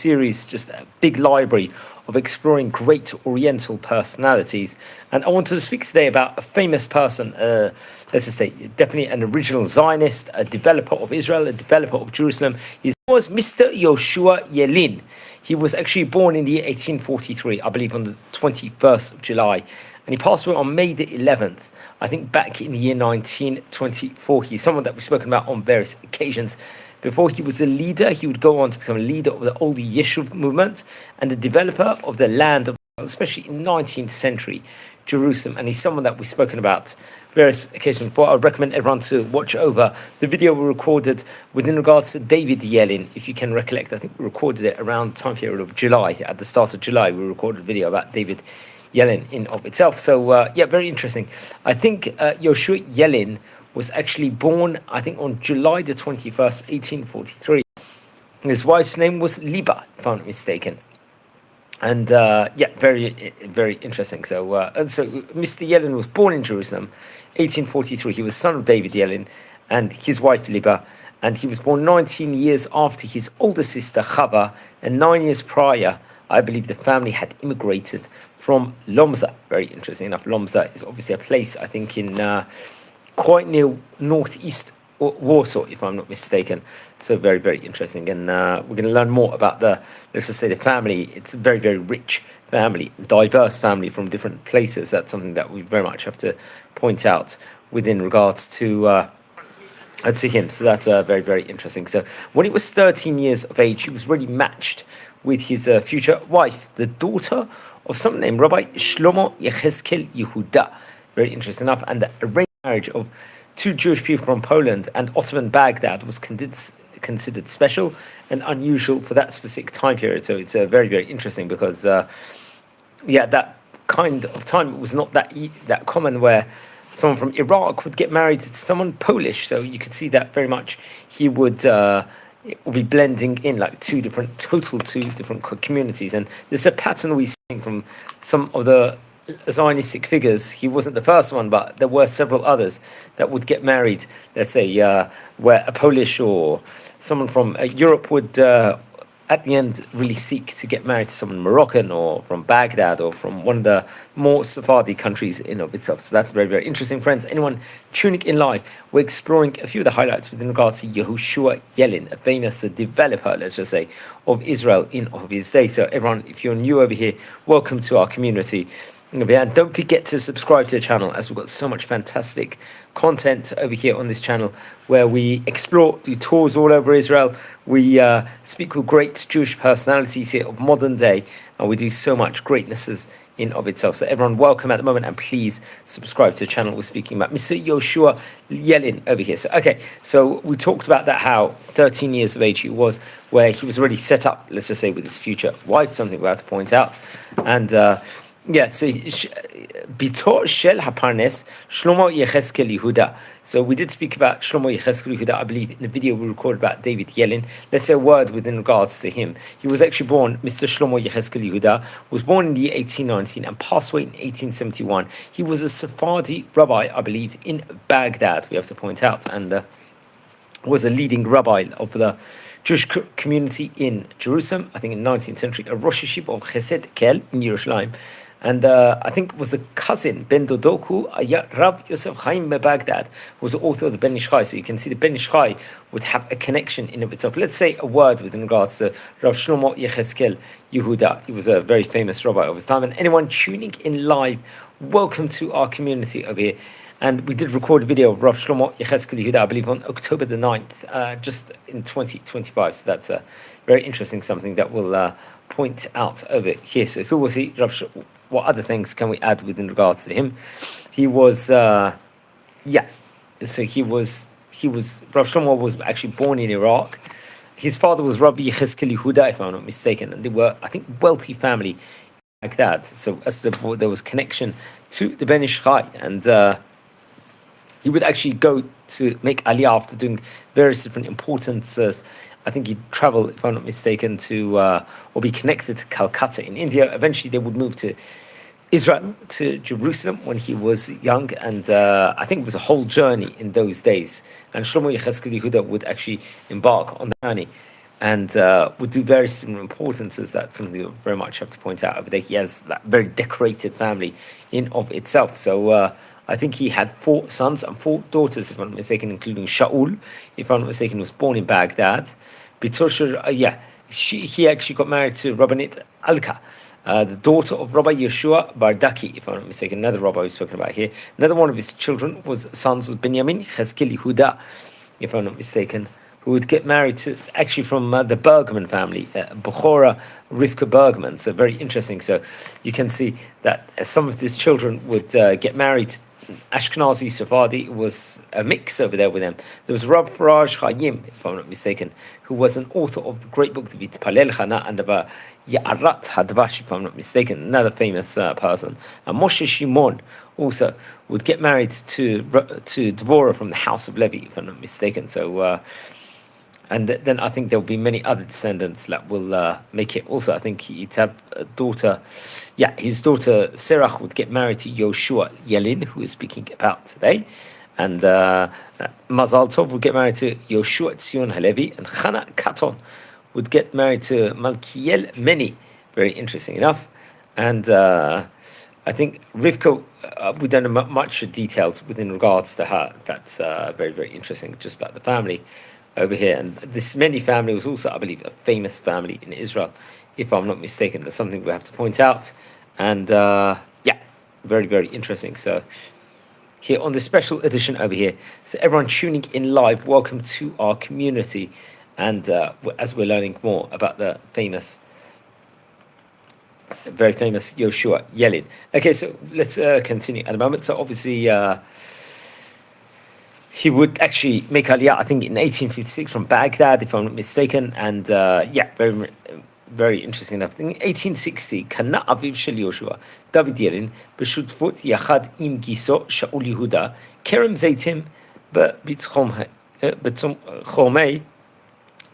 series, just a big library of exploring great Oriental personalities. And I wanted to speak today about a famous person, let's just say definitely an original Zionist, a developer of Israel, a developer of Jerusalem. He was Mr. Yehoshua Yellin. He was actually born in the year 1843, I believe on the 21st of July. And he passed away on May the 11th, I think back in the year 1924. He's someone that we've spoken about on various occasions. Before he was a leader, he would go on to become a leader of the old Hayshub movement and the developer of the land of, especially in 19th century Jerusalem. And he's someone that we've spoken about various occasions before. I would recommend everyone to watch over the video we recorded within regards to David Yellin. If you can recollect, I think we recorded it around the time period of July. At the start of July, we recorded a video about David Yellin in of itself. So yeah, very interesting. I think Yehoshua Yellin was actually born, I think, on July the 21st, 1843. His wife's name was Liba, if I'm not mistaken. And yeah, very, very interesting. So Mr. Yellin was born in Jerusalem, 1843. He was son of David Yellin and his wife Liba. And he was born 19 years after his older sister Chava, and 9 years prior, I believe the family had immigrated from Lomza. Very interesting enough. Lomza is obviously a place, I think, in quite near northeast Warsaw, if I'm not mistaken. So very, very interesting. And we're going to learn more about let's just say the family. It's a very, very rich family, diverse family from different places. That's something that we very much have to point out within regards to him. So that's very, very interesting. So when he was 13 years of age, he was really matched with his future wife, the daughter of someone named Rabbi Shlomo Yecheskel Yehuda. Very interesting enough. And the arranged marriage of two Jewish people from Poland and Ottoman Baghdad was considered special and unusual for that specific time period. So it's very, very interesting because, yeah, that kind of time, it was not that common where someone from Iraq would get married to someone Polish. So you could see that very much he would be blending in like two different communities. And there's a pattern we see from some of the Zionistic figures. He wasn't the first one, but there were several others that would get married, let's say, where a Polish or someone from Europe would, at the end, really seek to get married to someone Moroccan or from Baghdad or from one of the more Sephardi countries in of itself. So that's very, very interesting, friends. Anyone tuning in live, we're exploring a few of the highlights within regards to Yehoshua Yellin, a famous developer, let's just say, of Israel in of his day. So everyone, if you're new over here, welcome to our community. And don't forget to subscribe to the channel, as we've got so much fantastic content over here on this channel where we explore, do tours all over Israel. We speak with great Jewish personalities here of modern day, and we do so much greatnesses in of itself. So everyone, welcome at the moment, and please subscribe to the channel. We're speaking about Mr. Yehoshua Yellin over here. So okay, so we talked about that, how 13 years of age he was, where he was already set up, let's just say, with his future wife, something we have to point out. And yeah, so Bitor Shel Haparnes Shlomo Yecheskel Yehuda. So we did speak about Shlomo Yecheskel Yehuda, I believe, in the video we recorded about David Yellin. Let's say a word within regards to him. He was actually born, Mr. Shlomo Yecheskel Yehuda, was born in the year 1819 and passed away in 1871. He was a Sephardi rabbi, I believe, in Baghdad, we have to point out, and was a leading rabbi of the Jewish community in Jerusalem, I think in 19th century, a Rosh Yeshiva of Chesed Kel in Yerushalayim. And I think was the cousin, Ben Dodoku, Rav Yosef Chaim Baghdad, who was the author of the Ben Ish Chai. So you can see the Ben Ish Chai would have a connection in of itself. Let's say a word with regards to Rav Shlomo Yecheskel Yehuda. He was a very famous rabbi of his time. And anyone tuning in live, welcome to our community over here. And we did record a video of Rav Shlomo Yecheskel Yehuda, I believe, on October the 9th, just in 2025. So that's a very interesting something that we'll point out over here. So who was he? What other things can we add within regards to him? He was, yeah. So he was. Rav Shlomo was actually born in Iraq. His father was Rabbi Yecheskel Yehuda, if I'm not mistaken, and they were, I think, wealthy family like that. So as there was connection to the Ben Ish Chai, and he would actually go to make Aliyah after doing various different importances. I think he'd travel, if I'm not mistaken, to or be connected to Calcutta in India. Eventually, they would move to Israel, to Jerusalem when he was young, and I think it was a whole journey in those days. And Shlomo Yecheskel Yehuda would actually embark on the journey. and would do very similar importances. That's something we very much have to point out over there. He has that very decorated family in of itself. So I think he had 4 sons and 4 daughters, if I'm not mistaken, including Shaul, if I'm not mistaken, was born in Baghdad. Bitoshur, he actually got married to Rabbanit Alka, the daughter of Rabbi Yehoshua Bardaki, if I'm not mistaken, another rabbi we've spoken about here. Another one of his sons was Benjamin Cheskel Yehuda, if I'm not mistaken, who would get married to, actually from the Bergman family, Bechora Rivka Bergman. So very interesting. So you can see that some of these children would get married. Ashkenazi, Sephardi was a mix over there with them. There was Rav Raj Chaim, if I'm not mistaken, who was an author of the great book, the Vitpalel Chana, and the Ya'arat Hadvash, if I'm not mistaken, another famous person. And Moshe Shimon also would get married to Dvorah from the house of Levi, if I'm not mistaken. So, and then I think there'll be many other descendants that will make it. Also, I think he'd have a daughter. Yeah, his daughter Serach would get married to Yehoshua Yellin, who we're speaking about today. And Mazal Tov would get married to Yehoshua Tzion Halevi. And Chana Katon would get married to Malkiel Meni. Very interesting enough. And I think Rivka, we don't know much details within regards to her. That's very, very interesting, just about the family over here. And this Meni family was also, I believe, a famous family in Israel, if I'm not mistaken. That's something we have to point out. And very, very interesting. So here on this special edition over here, so everyone tuning in live, welcome to our community. And as we're learning more about the very famous Yehoshua Yellin. Okay, so let's continue at the moment. So obviously, he would actually make Aliyah, I think, in 1856 from Baghdad, if I'm not mistaken. And very, very interesting enough. In 1860, Kana Aviv Shel Yehoshua, David Yellin, B'shutfut Yachad Im Giso Shaul Yehuda, Kerem Zaitim, B'tzomei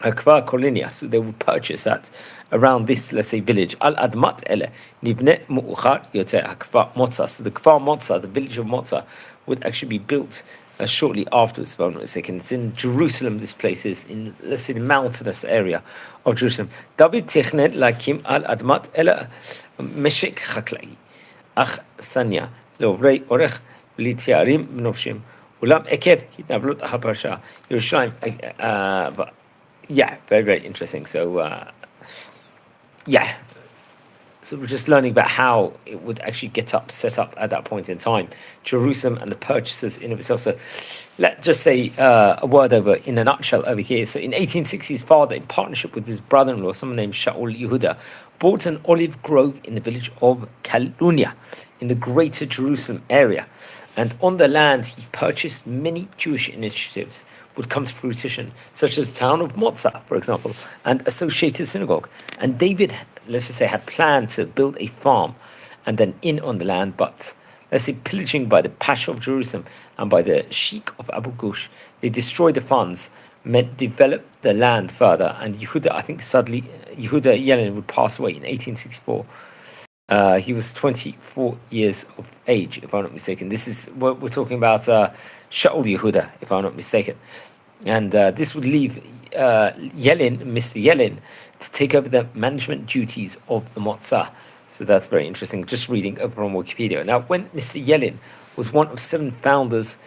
Akvar Kolinia. So they would purchase that around this, let's say, village. Al Admat Ele, Nibne Mu'uchar Yoter Akvar Motza. So the Kvar Motza, the village of Motza, would actually be built shortly afterwards, if I'm not mistaken. It's in Jerusalem, this place is, in, let's say, the mountainous area of Jerusalem. David Technet Lakim al Admat Ela Meshek Chaklai. Ach Sanya, Lovrei Orech, Litiarim Novshim, Ulam Ekev, Hitnavlut Haparsha, Yerushalayim. Very, very interesting. So, So we're just learning about how it would actually set up at that point in time, Jerusalem and the purchases in of itself. So let's just say a word in a nutshell over here. So in 1860, his father, in partnership with his brother-in-law, someone named Shaul Yehuda, bought an olive grove in the village of Kalunia in the greater Jerusalem area. And on the land, he purchased many Jewish initiatives would come to fruition, such as the town of Motza, for example, and associated synagogue. And David, let's just say, had planned to build a farm and an inn on the land, but let's say pillaging by the Pasha of Jerusalem and by the Sheikh of Abu Ghush, they destroyed the funds, meant develop the land further. And Yehuda, I think sadly, Yehuda Yellin would pass away in 1864. He was 24 years of age, if I'm not mistaken. This is what we're talking about, Shaul Yehuda, if I'm not mistaken. And this would leave Mr. Yellin, to take over the management duties of the Motzah. So that's very interesting, just reading over on Wikipedia. Now, when Mr. Yellin was one of 7 founders,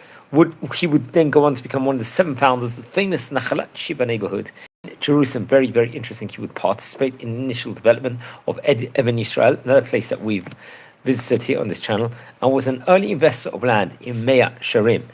he would then go on to become one of the 7 founders of the famous Nachalat Shiva neighborhood in Jerusalem. Very, very interesting. He would participate in the initial development of Even Yisrael, another place that we've visited here on this channel, and was an early investor of land in Mea Sharim.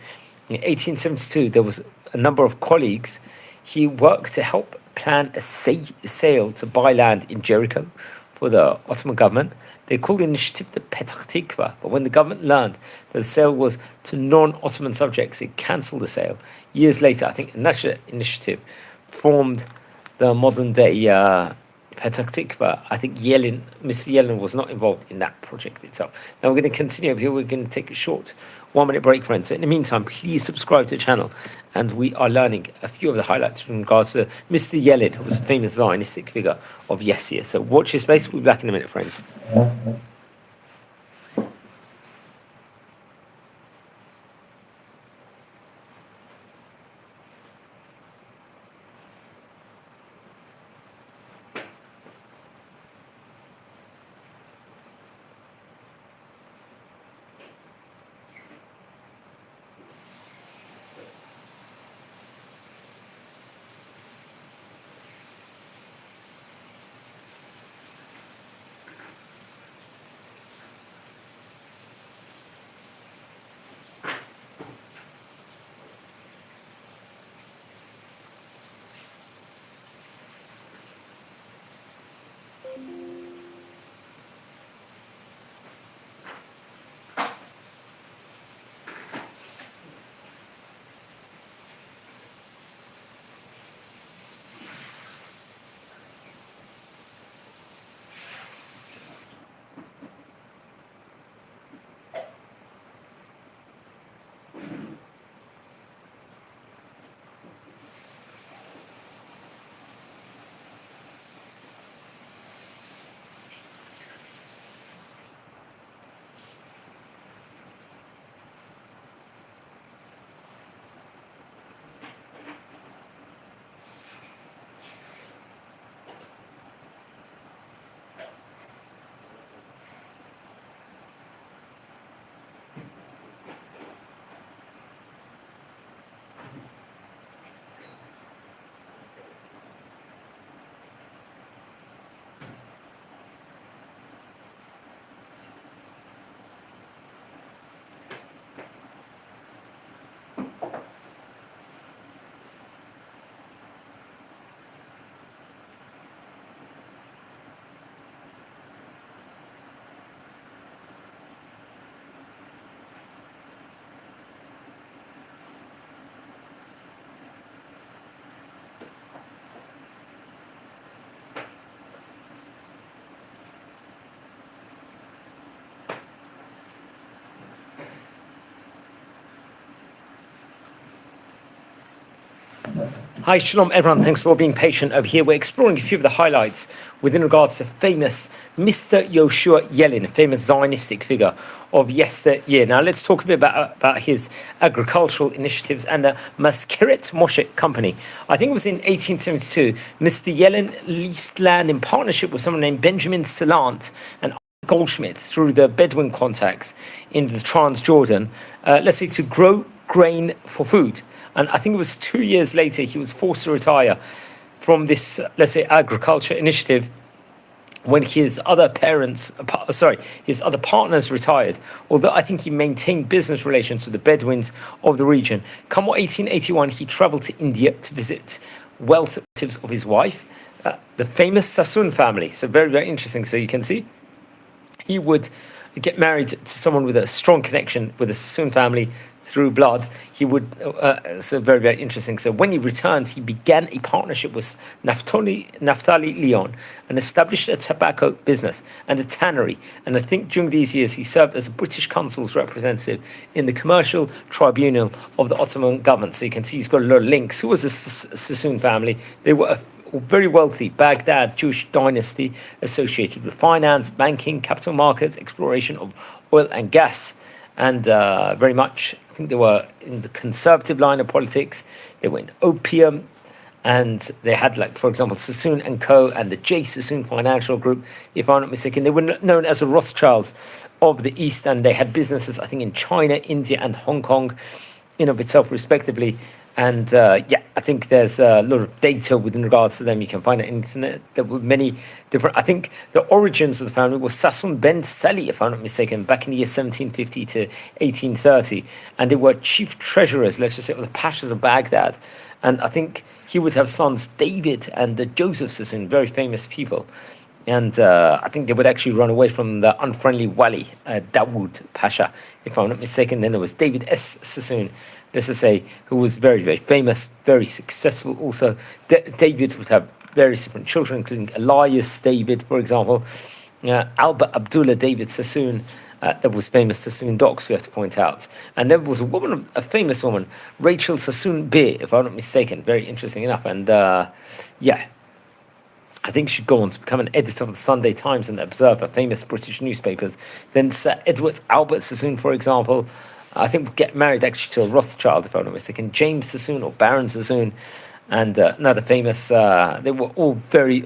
In 1872, there was a number of colleagues. He worked to help plan a sale to buy land in Jericho for the Ottoman government. They called the initiative the Petach Tikva, but when the government learned that the sale was to non-Ottoman subjects, it cancelled the sale. Years later, I think another initiative formed the modern-day Petach Tikva. I think Mr. Yellin was not involved in that project itself. Now we're going to continue over here. We're going to take a short 1-minute break, friends. So in the meantime, please subscribe to the channel. And we are learning a few of the highlights in regards to Mr. Yellin, who was a famous Zionistic figure of yesteryear. So watch this space. We'll be back in a minute, friends. Hi, shalom everyone. Thanks for being patient over here. We're exploring a few of the highlights within regards to famous Mr. Yehoshua Yellin, a famous Zionistic figure of yesteryear. Now, let's talk a bit about his agricultural initiatives and the Maskeret Moshe company. I think it was in 1872, Mr. Yellin leased land in partnership with someone named Benjamin Salant and Goldschmidt through the Bedouin contacts in the Transjordan, let's say, to grow grain for food. And I think it was 2 years later he was forced to retire from this, let's say, agriculture initiative when his other partners retired. Although I think he maintained business relations with the Bedouins of the region. Come 1881, he traveled to India to visit relatives of his wife, the famous Sassoon family. So very, very interesting. So you can see he would get married to someone with a strong connection with the Sassoon family through blood. He would, so very, very interesting. So when he returned, he began a partnership with Naphtali Leon and established a tobacco business and a tannery. And I think during these years, he served as a British consul's representative in the commercial tribunal of the Ottoman government. So you can see he's got a lot of links. Who was this Sassoon family? They were a very wealthy Baghdad Jewish dynasty associated with finance, banking, capital markets, exploration of oil and gas. And very much, I think they were in the conservative line of politics. They were in opium, and they had, like, for example, Sassoon and Co. and the J. Sassoon Financial Group, if I'm not mistaken. They were known as the Rothschilds of the East, and they had businesses, I think, in China, India, and Hong Kong, in of itself, respectively. And I think there's a lot of data within regards to them. You can find it on the internet. There were many different. I think the origins of the family was Sassoon ben Sali, if I'm not mistaken, back in the year 1750 to 1830, and they were chief treasurers, let's just say, of the pashas of Baghdad. And I think he would have sons David and the Joseph Sassoon, very famous people. And I think they would actually run away from the unfriendly Wali, Dawood Pasha, if I'm not mistaken. Then there was David S. Sassoon, let's just say, who was very, very famous, very successful also. David would have various different children, including Elias David, for example. Albert Abdullah David Sassoon, that was famous Sassoon docs, we have to point out. And there was a famous woman, Rachel Sassoon Beer, if I'm not mistaken, very interesting enough. And I think she'd go on to become an editor of the Sunday Times and the Observer, famous British newspapers. Then Sir Edward Albert Sassoon, for example, I think would get married actually to a Rothschild, if I'm not mistaken, James Sassoon or Baron Sassoon, and another famous. They were all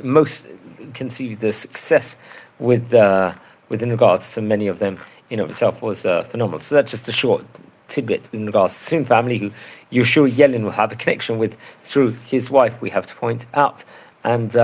most conceived the success within regards to many of them in of itself was phenomenal. So that's just a short tidbit in regards to the Sassoon family, who Yehoshua Yellin will have a connection with through his wife, we have to point out. And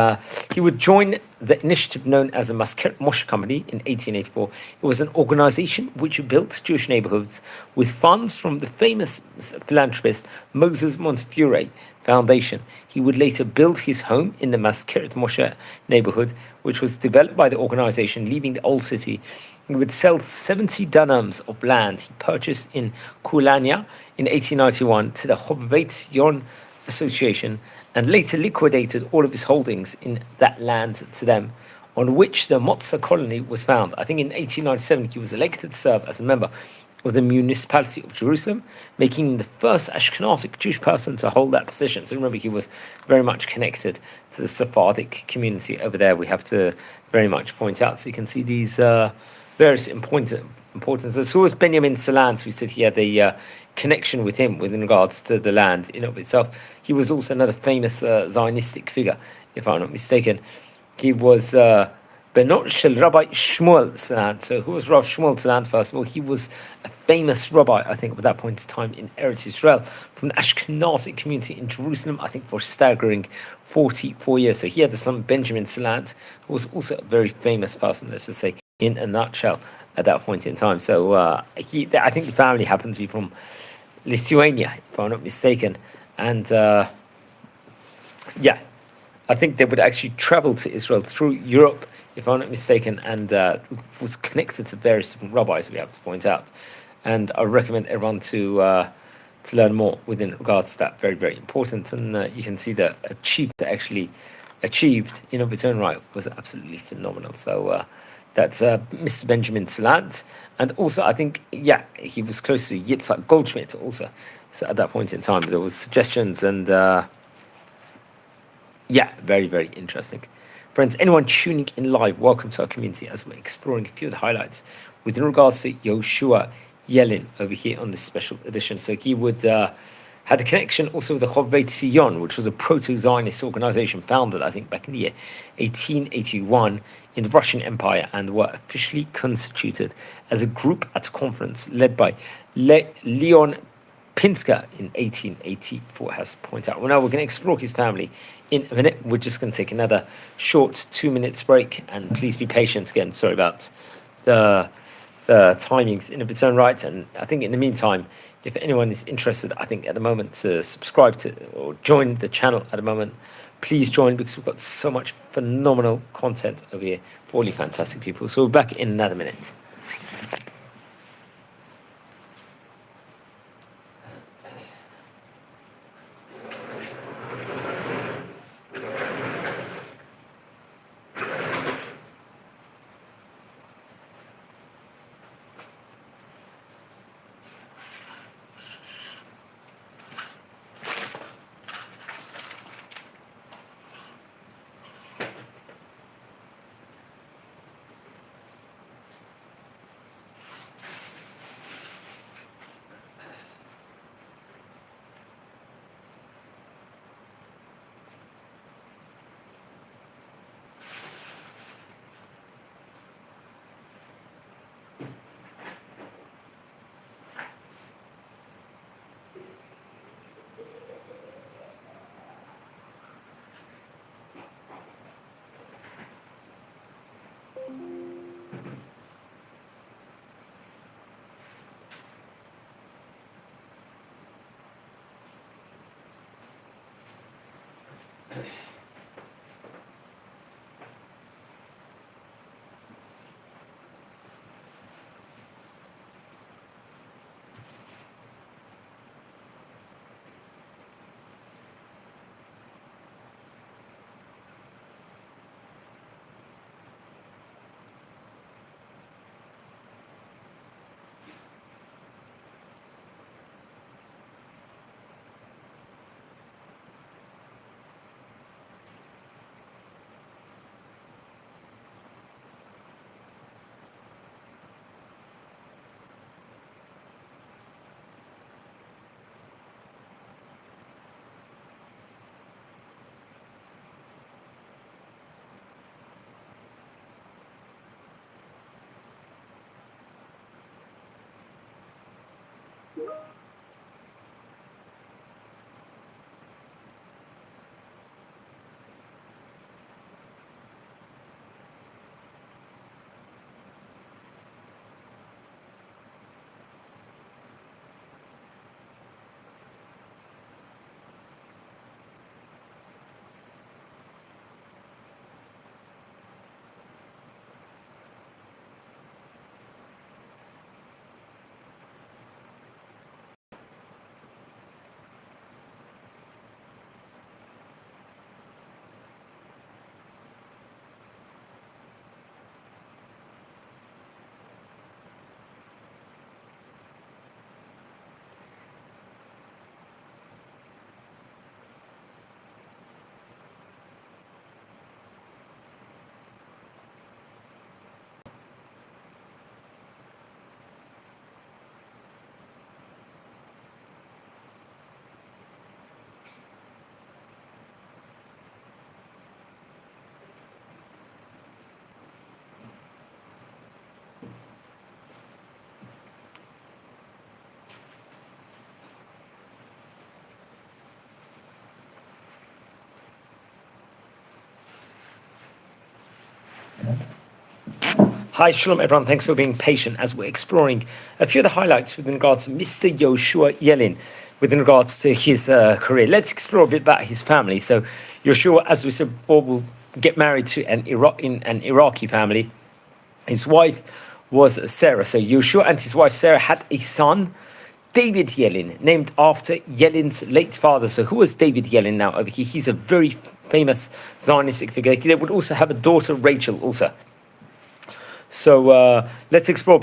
he would join the initiative known as the Maskeret Moshe Company in 1884. It was an organization which built Jewish neighborhoods with funds from the famous philanthropist Moses Montefiore foundation. He would later build his home in the Maskeret Moshe neighborhood, which was developed by the organization, leaving the old city. He would sell 70 dunams of land he purchased in Kulania in 1891 to the Chobvet Yon Association, and later liquidated all of his holdings in that land to them, on which the Motza colony was found. I think in 1897 he was elected to serve as a member of the municipality of Jerusalem, making him the first Ashkenazic Jewish person to hold that position. So remember, he was very much connected to the Sephardic community over there. We have to very much point out. So you can see these various importances. So was Benjamin Salant, we said he had a connection with him with regards to the land in of itself. He was also another famous Zionistic figure, if I'm not mistaken. He was Benot Shel Rabbi Shmuel Salant. So who was Rav Shmuel Salant? First of all, he was a famous rabbi, I think, at that point in time in Eretz Israel, from the Ashkenazic community in Jerusalem, I think for a staggering 44 years. So he had the son Benjamin Salant, who was also a very famous person, let's just say, in a nutshell, at that point in time. So I think the family happened to be from Lithuania, if I'm not mistaken. And yeah, I think they would actually travel to Israel through Europe, if I'm not mistaken, and was connected to various different rabbis, we have to point out. And I recommend everyone to learn more within regards to that. Very, very important. And you can see the achievement that actually achieved in of its own right was absolutely phenomenal. So that's Mr. Benjamin Salant. And also, I think, yeah, he was close to Yitzhak Goldschmidt also. So at that point in time, there was suggestions and yeah, very, very interesting. Friends, anyone tuning in live, welcome to our community as we're exploring a few of the highlights within regards to Yehoshua Yellin over here on this special edition. So he would had a connection also with the Chobvet Sion, which was a proto-Zionist organization founded, I think, back in the year 1881 in the Russian Empire, and were officially constituted as a group at a conference led by Leon Pinsker in 1884, has pointed out. Well, now we're going to explore his family in a minute. We're just going to take another short 2 minutes break, and please be patient again. Sorry about the timings in its own right. And I think in the meantime, if anyone is interested, I think at the moment to subscribe to or join the channel at the moment, please join, because we've got so much phenomenal content over here for all you fantastic people. So we're back in another minute. Hi, Shalom everyone. Thanks for being patient as we're exploring a few of the highlights with regards to Mr. Yehoshua Yellin, with regards to his career. Let's explore a bit about his family. So, Yehoshua, as we said before, will get married to an Iraqi family. His wife was Sarah. So, Yehoshua and his wife Sarah had a son, David Yellin, named after Yellin's late father. So, who was David Yellin now? Over here, he's a very famous Zionistic figure. They would also have a daughter, Rachel, also. So let's explore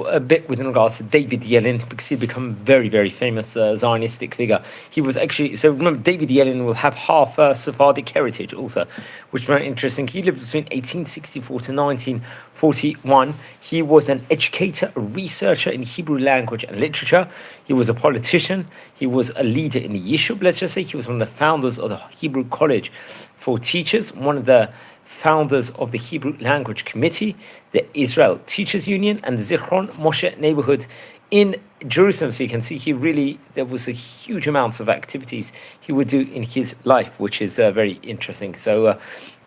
a bit with regards to David Yellin, because he'd become a very, very famous Zionistic figure. He was actually, so remember, David Yellin will have half Sephardic heritage also, which is very interesting. He lived between 1864 to 1941. He was an educator, a researcher in Hebrew language and literature. He was a politician. He was a leader in the Hayishub, let's just say. He was one of the founders of the Hebrew College for Teachers, one of the founders of the Hebrew Language Committee, the Israel Teachers Union, and the Zichron Moshe neighborhood in Jerusalem. So you can see there was a huge amounts of activities he would do in his life, which is very interesting. So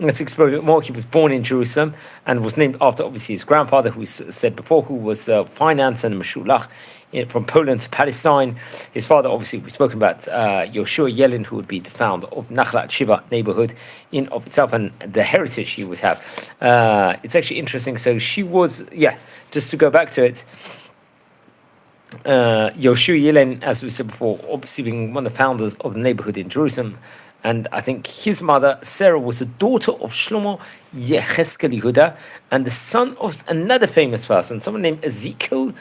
let's explore a bit more. He was born in Jerusalem and was named after, obviously, his grandfather, who we said before, who was finance and Meshulach from Poland to Palestine. His father, obviously, we've spoken about Yehoshua Yellin, who would be the founder of Nachlat Shiva neighborhood in of itself, and the heritage he would have. It's actually interesting. So she was, just to go back to it, Yehoshua Yellin, as we said before, obviously being one of the founders of the neighborhood in Jerusalem. And I think his mother, Sarah, was the daughter of Shlomo Yecheskel Yehuda and the son of another famous person, someone named Ezekiel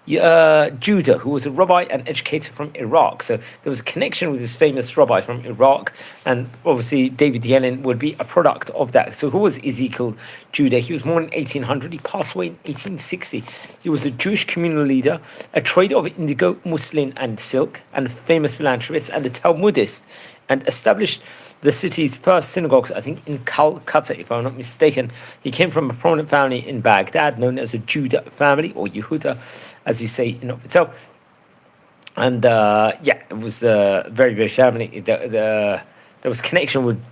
Judah, who was a rabbi and educator from Iraq. So there was a connection with this famous rabbi from Iraq, and obviously David Yellin would be a product of that. So who was Ezekiel Judah? He was born in 1800. He passed away in 1860. He was a Jewish communal leader, a trader of indigo, muslin, and silk, and a famous philanthropist and a Talmudist, and established the city's first synagogues, I think, in Calcutta, if I'm not mistaken. He came from a prominent family in Baghdad, known as a Judah family, or Yehuda, as you say in of itself. And it was very, very family. There was connection with,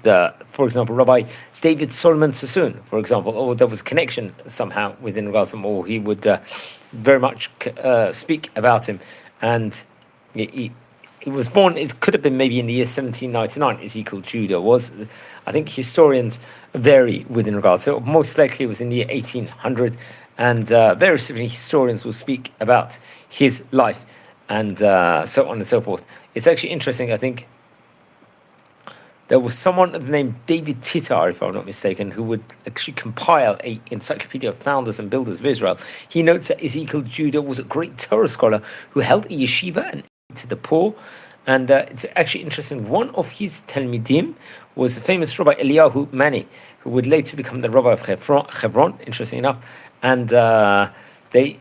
for example, Rabbi David Solomon Sassoon, for example, or there was a connection somehow within regards to him, or he would very much speak about him. And he was born, it could have been maybe in the year 1799, Ezekiel Judah was. I think historians vary within regards. So most likely it was in the year 1800, and various different historians will speak about his life, and so on and so forth. It's actually interesting, I think, there was someone named David Titar, if I'm not mistaken, who would actually compile an encyclopedia of founders and builders of Israel. He notes that Ezekiel Judah was a great Torah scholar who held a yeshiva and to the poor. And it's actually interesting. One of his Talmidim was the famous Rabbi Eliyahu Mani, who would later become the Rabbi of Hebron, interesting enough. And they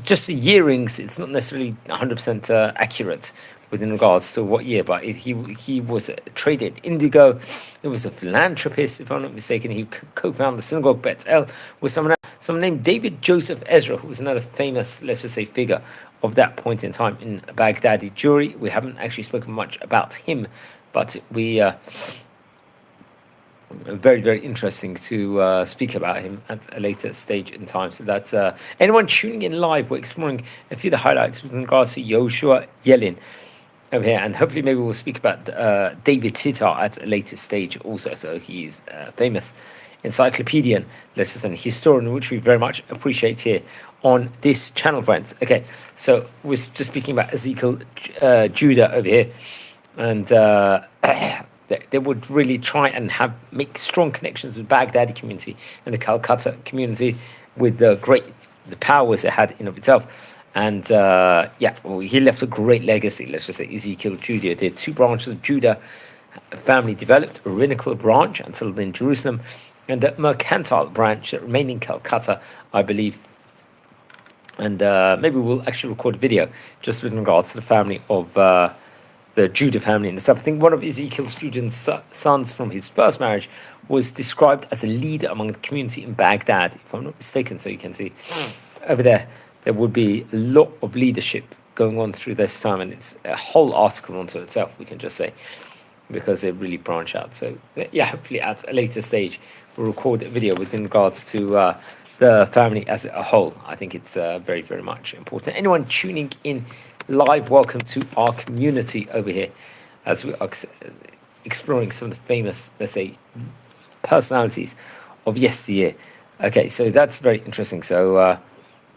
just the yearings, it's not necessarily 100% accurate within regards to what year, but he was traded indigo. He was a philanthropist, if I'm not mistaken. He co-founded the synagogue Bet El with someone named David Joseph Ezra, who was another famous, let's just say, figure of that point in time in Baghdadi Jewry. We haven't actually spoken much about him, but we very, very interesting to speak about him at a later stage in time. So that's anyone tuning in live, we're exploring a few of the highlights with regards to Yehoshua Yellin over here, and hopefully maybe we'll speak about David Titar at a later stage also. So he's famous encyclopedian, let's just say, historian, which we very much appreciate here on this channel, friends. Okay, so we're just speaking about Ezekiel Judah over here, and they would really try and make strong connections with Baghdadi community and the Calcutta community, with the powers it had in of itself. And he left a great legacy, let's just say, Ezekiel Judah. There are two branches of Judah family developed: a rabbinical branch until in Jerusalem, and a mercantile branch that remained in Calcutta, I believe. And maybe we'll actually record a video just with regards to the family of the Judah family and stuff. I think one of Ezekiel Judah's sons from his first marriage was described as a leader among the community in Baghdad, if I'm not mistaken. So you can see over there would be a lot of leadership going on through this time, and it's a whole article unto itself, we can just say, because they really branch out. So hopefully at a later stage will record a video with in regards to the family as a whole. I think it's very, very much important. Anyone tuning in live, welcome to our community over here as we are exploring some of the famous, let's say, personalities of yesteryear. Okay, so that's very interesting. So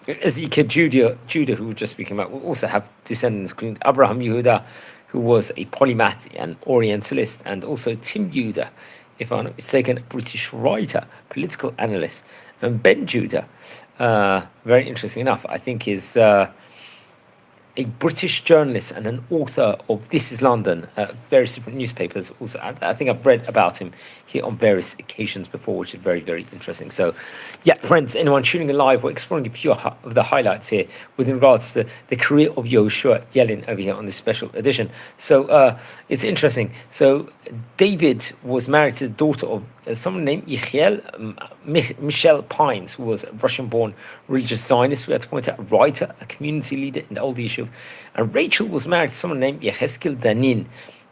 Ezekiel, Judah, who we were just speaking about, will also have descendants, including Abraham Yehuda, who was a polymath and Orientalist, and also Tim Yehuda, if I'm not mistaken, a British writer, political analyst, and Ben Judah, very interesting enough, I think is a British journalist and an author of This Is London, various different newspapers. Also, I think I've read about him here on various occasions before, which is very, very interesting. So, yeah, friends, anyone tuning in live, we're exploring a few of the highlights here with regards to the career of Yehoshua Yellin over here on this special edition. So, it's interesting. So, David was married to the daughter of someone named Michelle Pines, who was a Russian-born religious Zionist, we have to point out, a writer, a community leader in the old Yehoshua. And Rachel was married to someone named Yeheskel Danin.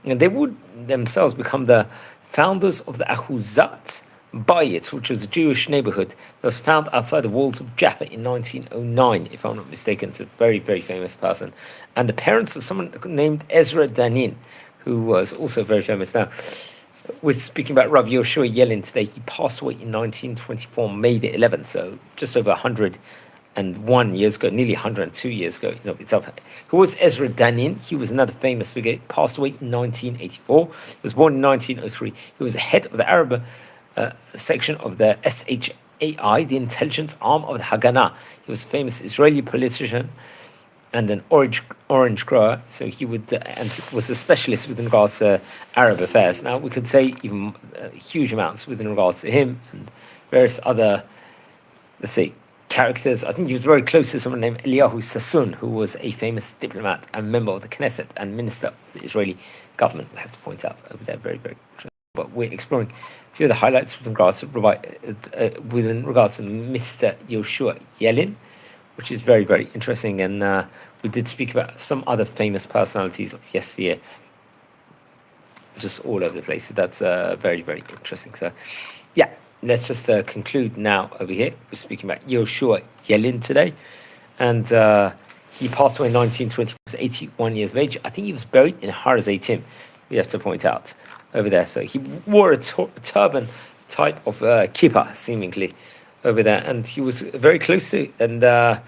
And they would themselves become the founders of the Ahuzat Bayit, which was a Jewish neighborhood that was found outside the walls of Jaffa in 1909, if I'm not mistaken. It's a very, very famous person. And the parents of someone named Ezra Danin, who was also very famous. Now, we're speaking about Rabbi Yehoshua Yellin today. He passed away in 1924, May the 11th, so just over 101 years ago, nearly 102 years ago in of itself. Who was Ezra Danin? He was another famous figure. He passed away in 1984. He was born in 1903. He was the head of the Arab section of the SHAI, the intelligence arm of the Haganah. He was a famous Israeli politician and an orange grower, so he would and was a specialist with regards to Arab affairs. Now we could say even huge amounts with regards to him and various other, let's say, characters. I think he was very close to someone named Eliyahu Sassoon, who was a famous diplomat and member of the Knesset and minister of the Israeli government. I have to point out over there, very, very interesting. But we're exploring a few of the highlights with regards to Mr. Yehoshua Yellin, which is very, very interesting. And we did speak about some other famous personalities of yesteryear, just all over the place. So that's very, very interesting. So, yeah, let's just conclude now over here. We're speaking about Yehoshua Yellin today. And he passed away in 1920. He was 81 years of age. I think he was buried in Har Zaytim, we have to point out over there. So he wore a turban type of kippah, seemingly, over there, and he was very close to, and the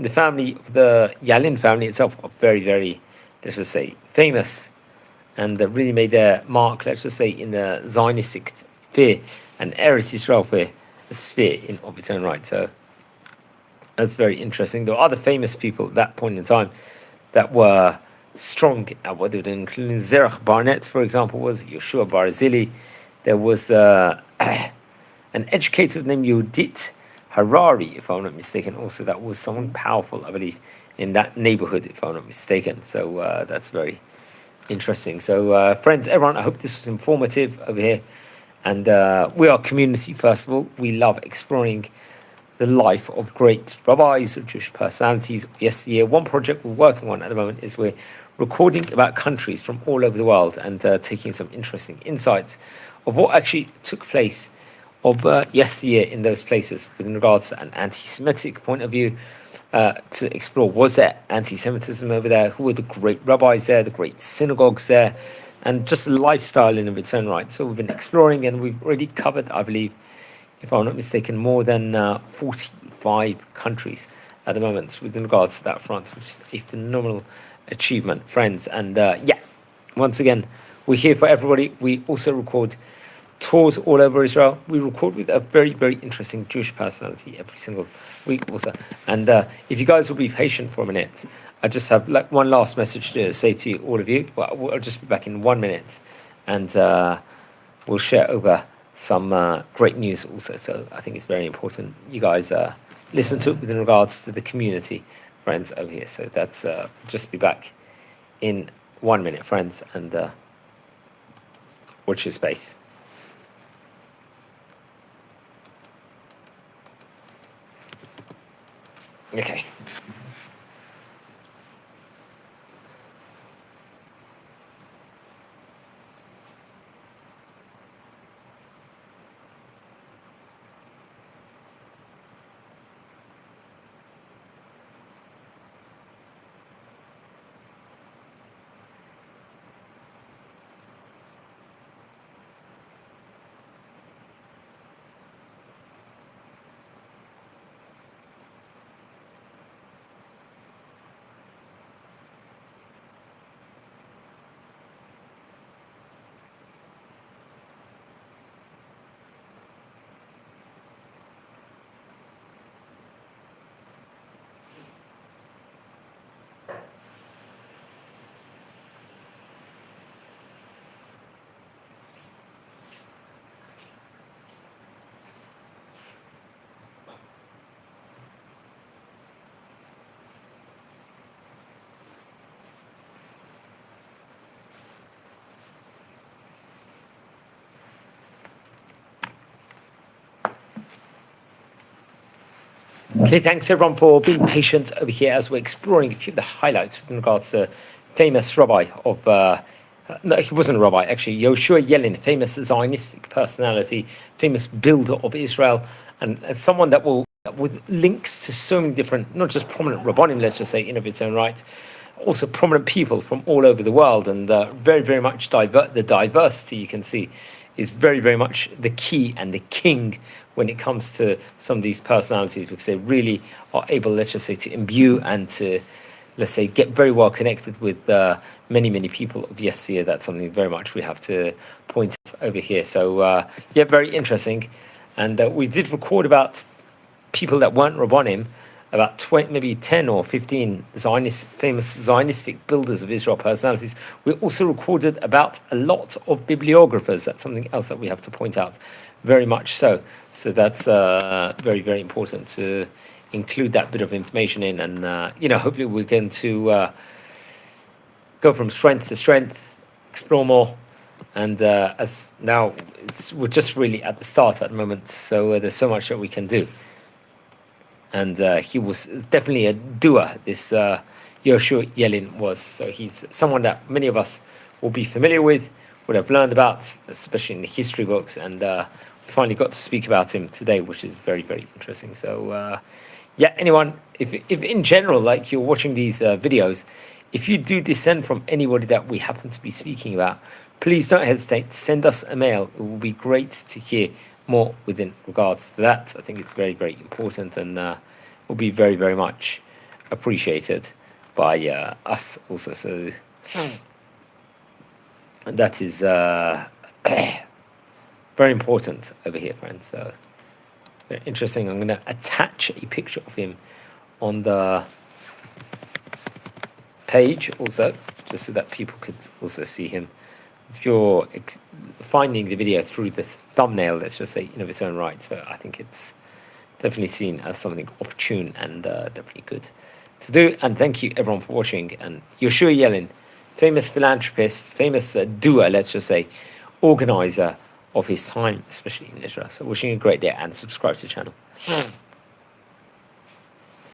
family, the Yellin family itself, are very, very, let's just say, famous, and really made their mark, let's just say, in the Zionistic sphere and Eretz Yisrael sphere in of its own right. So that's very interesting. There were other famous people at that point in time that were strong, what they would include Zerach Barnett, for example, was Yehoshua Barzili. There was an educator named Yehudit Harari, if I'm not mistaken. Also, that was someone powerful, I believe, in that neighborhood, if I'm not mistaken. So that's very interesting. So, friends, everyone, I hope this was informative over here. And we are community, first of all. We love exploring the life of great rabbis, of Jewish personalities of yesteryear. One project we're working on at the moment is we're recording about countries from all over the world and taking some interesting insights of what actually took place of yesteryear in those places with regards to an anti-Semitic point of view, to explore, was there anti-Semitism over there? Who were the great rabbis there, the great synagogues there, and just a lifestyle in of its own right. So we've been exploring, and we've already covered, I believe, if I'm not mistaken, more than 45 countries at the moment with regards to that front, which is a phenomenal achievement, friends. And yeah, once again, we're here for everybody. We also record tours all over Israel. We record with a very, very interesting Jewish personality every single week also. And if you guys will be patient for a minute, I just have like one last message to say to you, all of you. Well, I'll just be back in 1 minute, and we'll share over some great news also. So I think it's very important you guys listen to it with regards to the community, friends, over here. So that's just be back in 1 minute, friends, and watch your space. Okay. Okay, thanks everyone for being patient over here as we're exploring a few of the highlights with regards to famous rabbi of, no, he wasn't a rabbi, actually, Yehoshua Yellin, famous Zionistic personality, famous builder of Israel, and someone that will, with links to so many different, not just prominent rabbonim, let's just say, in of its own right, also prominent people from all over the world, and very, very much the diversity you can see is very, very much the key and the king when it comes to some of these personalities, because they really are able, let's just say, to imbue and to, let's say, get very well connected with many, many people of yesteryear. That's something very much we have to point out over here. So, yeah, very interesting. And we did record about people that weren't Rabbonim, about 20, maybe 10 or 15 famous Zionistic builders of Israel personalities. We also recorded about a lot of bibliographers. That's something else that we have to point out, very much so. So that's very, very important to include that bit of information in. And, hopefully we're going to go from strength to strength, explore more. And as now, we're just really at the start at the moment. So there's so much that we can do. And he was definitely a doer, this Yehoshua Yellin was. So he's someone that many of us will be familiar with, would have learned about, especially in the history books. And we finally got to speak about him today, which is very, very interesting. So, yeah, anyone, if in general, like you're watching these videos, if you do descend from anybody that we happen to be speaking about, please don't hesitate to send us a mail. It will be great to hear more within regards to that. I think it's very, very important and will be very, very much appreciated by us also. So that is very important over here, friends. So very interesting. I'm going to attach a picture of him on the page also, just so that people could also see him. If you're finding the video through the thumbnail, let's just say, in of its own right, so I think it's definitely seen as something opportune and definitely good to do. And thank you everyone for watching. And Yehoshua Yellin, famous philanthropist, famous doer, let's just say, organizer of his time, especially in Israel. So wishing you a great day and subscribe to the channel.